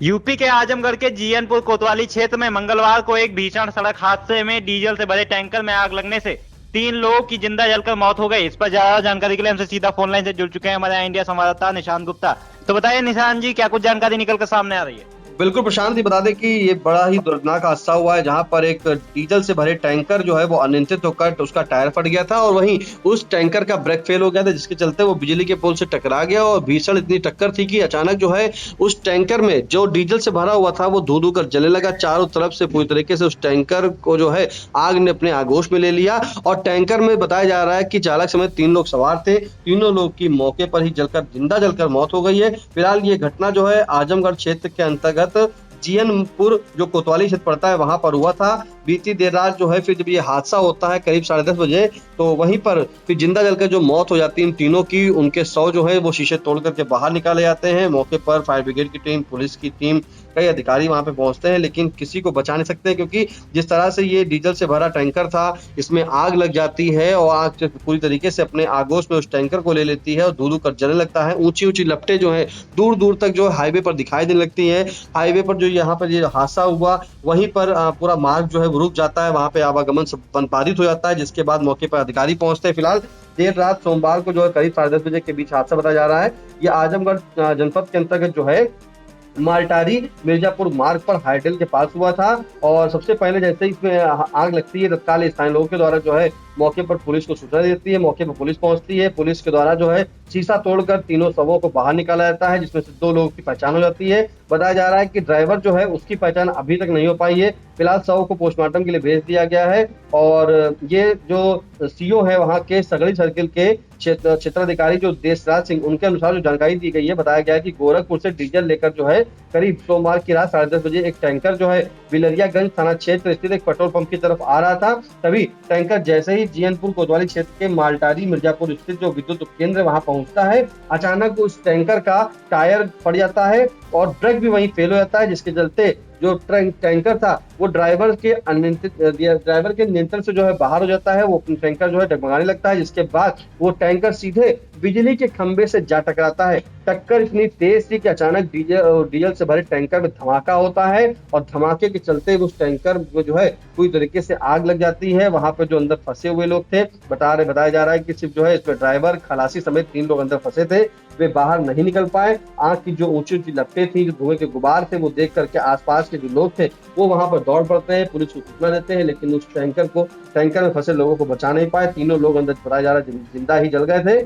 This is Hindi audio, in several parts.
यूपी के आजमगढ़ के जीयनपुर कोतवाली क्षेत्र में मंगलवार को एक भीषण सड़क हादसे में डीजल से भरे टैंकर में आग लगने से 3 लोगों की जिंदा जलकर मौत हो गई। इस पर ज्यादा जानकारी के लिए हमसे सीधा फोन लाइन से जुड़ चुके हैं हमारे इंडिया संवाददाता निशांत गुप्ता। तो बताइए निशांत जी, क्या कुछ जानकारी निकल कर सामने आ रही है? बिल्कुल प्रशांत जी, बता दें कि ये बड़ा ही दर्दनाक हादसा हुआ है जहां पर एक डीजल से भरे टैंकर जो है वो अनियंत्रित होकर उसका टायर फट गया था और वहीं उस टैंकर का ब्रेक फेल हो गया था, जिसके चलते वो बिजली के पोल से टकरा गया और भीषण इतनी टक्कर थी कि अचानक जो है उस टैंकर में जो डीजल से भरा हुआ था वो धू-धू कर जलने लगा। चारों तरफ से पूरी तरीके से उस टैंकर को जो है आग ने अपने आगोश में ले लिया और टैंकर में बताया जा रहा है कि चालक समेत 3 लोग सवार थे। तीनों लोग की मौके पर ही जिंदा जलकर मौत हो गई है। फिलहाल ये घटना जो है आजमगढ़ क्षेत्र के अंतर्गत जीयनपुर जो कोतवाली क्षेत्र पड़ता है वहां पर हुआ था। बीती देर रात जो है फिर जब ये हादसा होता है करीब 10:30 बजे, तो वहीं पर फिर जिंदा जलकर जो मौत हो जाती है इन तीनों की, उनके शव जो है वो शीशे तोड़ करके बाहर निकाले जाते हैं। मौके पर फायर ब्रिगेड की टीम, पुलिस की टीम, कई अधिकारी वहां पे पहुंचते हैं, लेकिन किसी को बचा नहीं सकते क्योंकि जिस तरह से ये डीजल से भरा टैंकर था इसमें आग लग जाती है और आग पूरी तरीके से अपने आगोश में उस टैंकर को ले लेती है और धू-धू कर जलने लगता है। ऊंची ऊंची लपटें जो है दूर दूर तक जो हाईवे पर दिखाई देने लगती है। हाईवे पर जो यहाँ पर ये हादसा हुआ वहीं पर पूरा मार्ग जो है वो रुक जाता है, वहां पे आवागमन सब बाधित हो जाता है, जिसके बाद मौके पर अधिकारी पहुंचते हैं। फिलहाल देर रात सोमवार को जो है करीब 10:30 बजे के बीच हादसा बताया जा रहा है। ये आजमगढ़ जनपद के अंतर्गत जो है मालटारी मिर्जापुर मार्ग पर हाईटेल के पास हुआ था और सबसे पहले जैसे ही इसमें आग लगती है तत्काल स्थानीय लोगों के द्वारा जो है मौके पर पुलिस को सूचना देती है। मौके पर पुलिस पहुंचती है। पुलिस के द्वारा जो है शीशा तोड़कर तीनों शवों को बाहर निकाला जाता है, जिसमें से 2 लोगों की पहचान हो जाती है। बताया जा रहा है कि ड्राइवर जो है उसकी पहचान अभी तक नहीं हो पाई है। फिलहाल शव को पोस्टमार्टम के लिए भेज दिया गया है और ये जो सीओ है वहाँ के सगड़ी सर्किल के क्षेत्राधिकारी जो देशराज सिंह, उनके अनुसार जो जानकारी दी गई है, बताया गया है कि गोरखपुर से डीजल लेकर जो है करीब सोमवार की रात 10:30 बजे एक टैंकर जो है बिलरियागंज थाना क्षेत्र स्थित एक पेट्रोल पंप की तरफ आ रहा था। तभी टैंकर जैसे ही जीयनपुर कोतवाली क्षेत्र के मालटारी मिर्जापुर स्थित जो विद्युत उपकेंद्र वहां पहुंचता है, अचानक उस टैंकर का टायर फट जाता है और ब्रेक भी वहीं फेल हो जाता है, जिसके चलते जो टैंकर था वो ड्राइवर के नियंत्रण से जो है बाहर हो जाता है। वो टैंकर जो है डगमगाने लगता है, जिसके बाद वो टैंकर सीधे बिजली के खंभे से जा टकराता है। टक्कर इतनी तेज थी कि अचानक डीजल से भरे टैंकर में धमाका होता है और धमाके के चलते उस टैंकर में जो है पूरी तरीके से आग लग जाती है। वहां पर जो अंदर फंसे हुए लोग थे, बताया जा रहा है कि सिर्फ जो है इसमें ड्राइवर, खलासी समेत 3 लोग अंदर फंसे थे, वे बाहर नहीं निकल पाए। आग की जो ऊंची ऊंची लपटें थी, जो धुएं के गुबार थे, वो देख करके आसपास के जो लोग थे वो वहां पर दौड़ पड़ते हैं, पुलिस को सूचना देते हैं, लेकिन उस टैंकर में फंसे लोगों को बचा नहीं पाए। 3 लोग अंदर बताया जा रहा है जिंदा ही जल गए थे।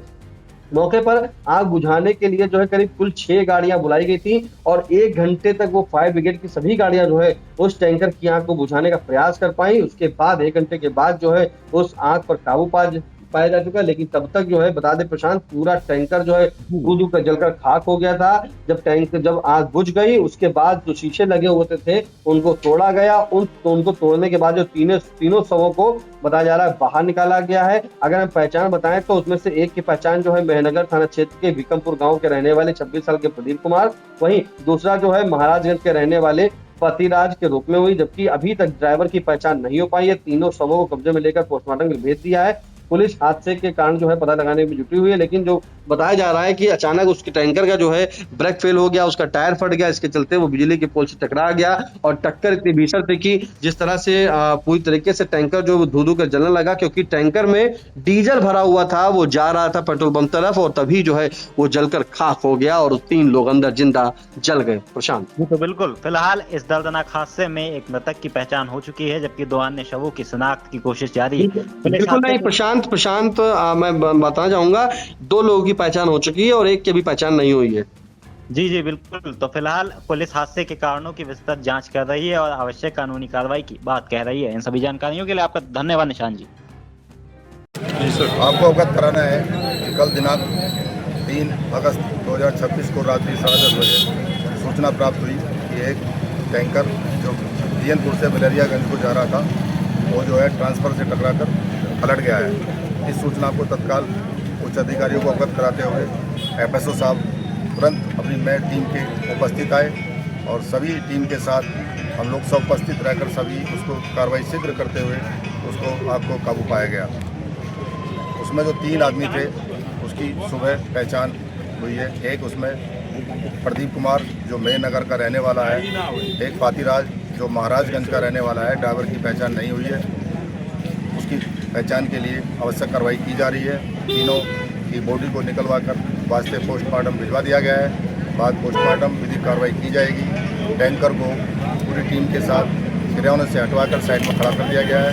मौके पर आग बुझाने के लिए जो है करीब कुल 6 गाड़ियां बुलाई गई थी और 1 घंटे तक वो फायर ब्रिगेड की सभी गाड़ियां जो है उस टैंकर की आग को बुझाने का प्रयास कर पाई। उसके बाद 1 घंटे के बाद जो है उस आग पर काबू पाया जा चुका है, लेकिन तब तक जो है बता दे प्रशांत, पूरा टैंकर जो है धू-धू कर जलकर खाक हो गया था। जब आग बुझ गई उसके बाद जो शीशे लगे हुए थे उनको तोड़ा गया। उनको तोड़ने के बाद जो तीनों शवों को बताया जा रहा है बाहर निकाला गया है। अगर हम पहचान बताएं तो उसमें से एक की पहचान जो है मेहनगर थाना क्षेत्र के विक्रमपुर गांव के रहने वाले 26 साल के प्रदीप कुमार, वहीं दूसरा जो है महाराजगंज के रहने वाले पतिराज के रूप में हुई, जबकि अभी तक ड्राइवर की पहचान नहीं हो पाई है। तीनों शवों को कब्जे में लेकर पोस्टमार्टम के लिए भेज दिया है। पुलिस हादसे के कारण जो है पता लगाने में जुटी हुई है, लेकिन जो बताया जा रहा है कि अचानक उसके टैंकर का जो है ब्रेक फेल हो गया, उसका टायर फट गया, इसके चलते वो बिजली के पोल से टकरा गया और टक्कर इतनी भीषण थी कि जिस तरह से पूरी तरीके से टैंकर जो धू-धू कर जलने लगा, क्योंकि टैंकर में डीजल भरा हुआ था, वो जा रहा था पेट्रोल पंप तरफ और तभी जो है वो जलकर खाक हो गया और 3 लोग अंदर जिंदा जल गए। प्रशांत जी तो बिल्कुल, फिलहाल इस दर्दनाक हादसे में एक मृतक की पहचान हो चुकी है, जबकि 2 अन्य शवों की शिनाख्त की कोशिश जारी है। बिल्कुल नहीं प्रशांत, मैं बताना चाहूंगा 2 लोगों की पहचान हो चुकी है और एक की भी पहचान नहीं हुई है। जी बिल्कुल। तो फिलहाल पुलिस हादसे के कारणों की विस्तृत जांच कर रही है और आवश्यक कानूनी कार्रवाई की बात कह रही है। इन सभी जानकारियों के लिए आपका धन्यवाद निशांत जी। जी सर, आपको अवगत कराना है कि कल दिनांक 3 अगस्त 2026 को रात्रि 10:30 बजे सूचना प्राप्त हुई कि एक टैंकर जो जीयनपुर से बिलरियागंज को जा रहा था वो जो है ट्रांसफर से टकराकर पलट गया है। इस सूचना को तत्काल उच्च अधिकारियों को अवगत कराते हुए एफएसओ साहब तुरंत अपनी नए टीम के उपस्थित आए और सभी टीम के साथ हम लोग सब उपस्थित रहकर सभी उसको कार्रवाई शीघ्र करते हुए उसको आग को काबू पाया गया। उसमें जो 3 आदमी थे उसकी सुबह पहचान हुई है। एक उसमें प्रदीप कुमार जो मेन नगर का रहने वाला है, एक फातिराज जो महाराजगंज का रहने वाला है। ड्राइवर की पहचान नहीं हुई है, उसकी पहचान के लिए आवश्यक कार्रवाई की जा रही है। तीनों की बॉडी को निकलवा कर वास्ते पोस्टमार्टम भिजवा दिया गया है। बाद पोस्टमार्टम विधिक कार्रवाई की जाएगी। टैंकर को पूरी टीम के साथ किराने से हटवाकर साइड में खड़ा कर दिया गया है।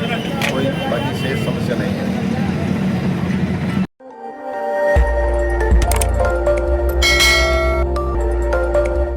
कोई बाकी शेष समस्या नहीं है।